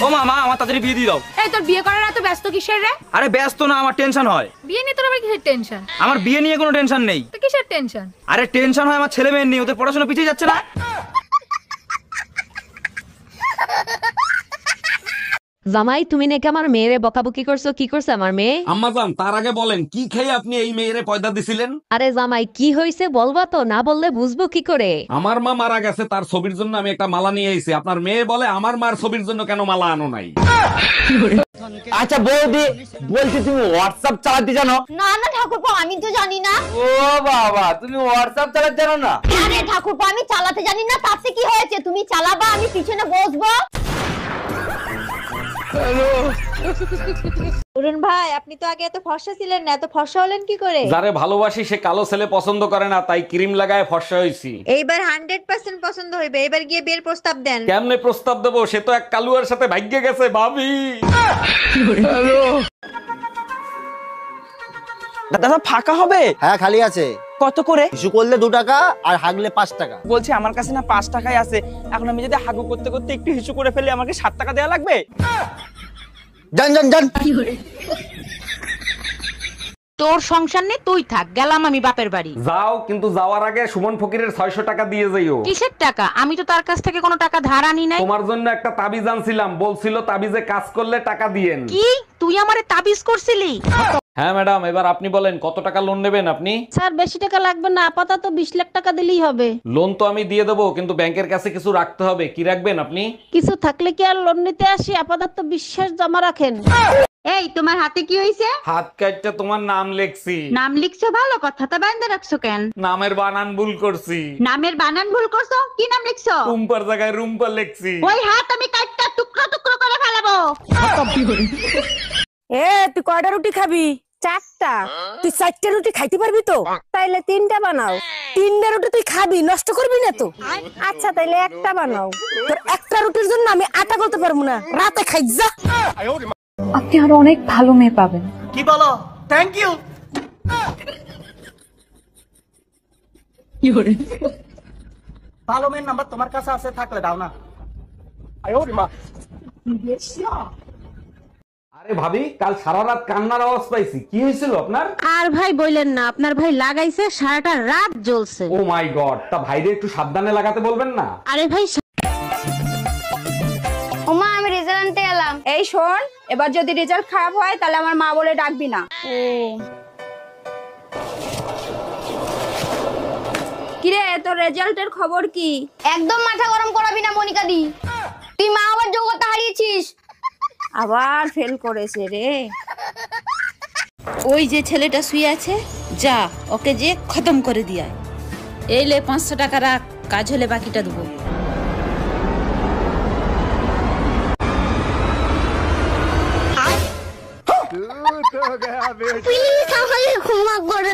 ও মা আমার তাড়াতাড়ি বিয়ে দিয়ে দাও। এই তোর বিয়ে করার এত ব্যস্ত কিসের রে? আরে ব্যস্ত না, আমার টেনশন হয়। বিয়ে নিয়ে তোর আবার কিসের টেনশন? আমার বিয়ে নিয়ে কোনো টেনশন নেই। তো কিসের টেনশন? আরে টেনশন হয় আমার ছেলে মেয়ের নিয়ে, ওদের পড়াশোনা পিছিয়ে যাচ্ছে না। জামাই তুমি নাকি আমার মেয়েরে বকাবকি করছো, কি করছে আমার মেয়ে? আম্মাজান তার আগে বলেন কি খেয়ে আপনি এই মেয়েরে পয়দা দিছিলেন? আরে জামাই কি হয়েছে বলবা তো, না বললে বুঝবো কি করে? আমার মা মারা গেছে, তার ছবির জন্য আমি একটা মালা নিয়ে এসেছি। আপনার মেয়ে বলে আমার মার ছবির জন্য কেন মালা আনো নাই? আচ্ছা বৌদি, বলছি তুমি হোয়াটসঅ্যাপ চালাতে জানো? না না ঠাকুরপো, আমি তো জানি না। ও বাবা, তুমি হোয়াটসঅ্যাপ চালাতে জানো না? আরে ঠাকুরপো, আমি চালাতে জানি না, তাতে কি হয়েছে? তুমি চালাবা, আমি পিছনে বসবো। অরুণ ভাই, আপনি তো আগে এত ফর্সা ছিলেন না, এত ফর্সা হলেন কি করে? যারে ভালোবাসি সে কালো ছেলে পছন্দ করে না, তাই ক্রিম লাগায় ফর্সা হইছি। এইবার 100% পছন্দ হইবে, এবার গিয়ে বিয়ের প্রস্তাব দেন। কেমনে প্রস্তাব দেবো? সে তো এক কালুয়ার সাথে ভাগ্যে গেছে ভাবি। দাদা ফাঁকা হবে? হ্যাঁ খালি আছে। কত করে? ইস্যু করলে 2 টাকা আর হাগলে 5 টাকা। বলছি আমার কাছে না 5 টাকাই আছে, এখন আমি যদি হাগু করতে করতে একটু হিসু করে ফেলি আমাকে 7 টাকা দেওয়া লাগবে? জান জান জান। তোর সংসার নেই, তুই থাক, গেলাম আমি বাপের বাড়ি। যাও, কিন্তু যাওয়ার আগে সুমন ফকিরের 600 টাকা দিয়ে যাইও। কিসের টাকা? আমি তো তার কাছ থেকে কোনো টাকা ধার আনি নাই। তোমার জন্য একটা তাবিজ আনছিলাম, বলছিল তাবিজে কাজ করলে টাকা দিয়েন। কি তুই আমারে তাবিজ করছিলি? হ্যাঁ ম্যাডাম, এবার আপনি বলেন কত টাকা লোন নেবেন আপনি? স্যার বেশি টাকা লাগবে না, আপাতত 20 লাখ টাকা দিলেই হবে। লোন তো আমি দিয়ে দেবো, কিন্তু ব্যাংকের কাছে কিছু রাখতে হবে। কি রাখবেন আপনি? কিছু থাকলে কি আর লোন নিতে আসি? আপাতত বিশ্বাস জমা রাখেন। এই তোমার হাতে কি হইছে? হাত কাটটা তোমার নাম লেখছি। নাম লিখছো ভালো কথা, তা বাইন্দা রাখছো কেন? নামের বানান ভুল করছি। নামের বানান ভুল করছো? কি নাম লিখছো? রুম্পার জায়গায় রুম্পা লেখছি। ওই হাত আমি কাটটা টুকরো টুকরো করে ফেলাবো। এ তুই কয়টা রুটি খাবি? 4টা। তুই 4টা রুটি খাইতে পারবি তো? তাইলে 3টা বানাও। 3টা রুটি তুই খাবি, নষ্ট করবি না তো? আচ্ছা তাইলে একটা বানাও। তোর একটা রুটির জন্য আমি আটা করতে পারবো না, রাতে খাই যা। আপনি আরো অনেক ভালো মেয়ে পাবেন। কি বলো? Thank you. ভালো মেয়ের নাম্বার তোমার কাছে আছে, থাকলে দাও না। আরে ভাবি, কাল সারা রাত কান্নার আওয়াজ পাইছি, কি হয়েছিল আপনার? আর ভাই বললেন না, আপনার ভাই লাগাইছে সারাটা রাত জ্বলছে। ও মাই গড, তা ভাইরে একটু সাবধানে লাগাতে বলবেন না? আরে ভাই ওমা, আমি রেজাল্ট আনতে এলাম। এই শোন, এবার যদি রেজাল্ট খারাপ হয় তাহলে আমার মা বলে ডাকবি না। কিরে, তোর রেজাল্টের খবর কি? একদম মাথা গরম করাবি না মনিকা দি, তুই মা আবার যোগ্যতা হারিয়েছিস। আবার ফেল করেছে রে। ওই যে ছেলেটা শুয়ে আছে, যা ওকে যে খতম করে দিয়া। এই লে 500 টাকা রাখ, কাজ হলে বাকিটা দেবো। প্লিজ আমাকে ক্ষমা করে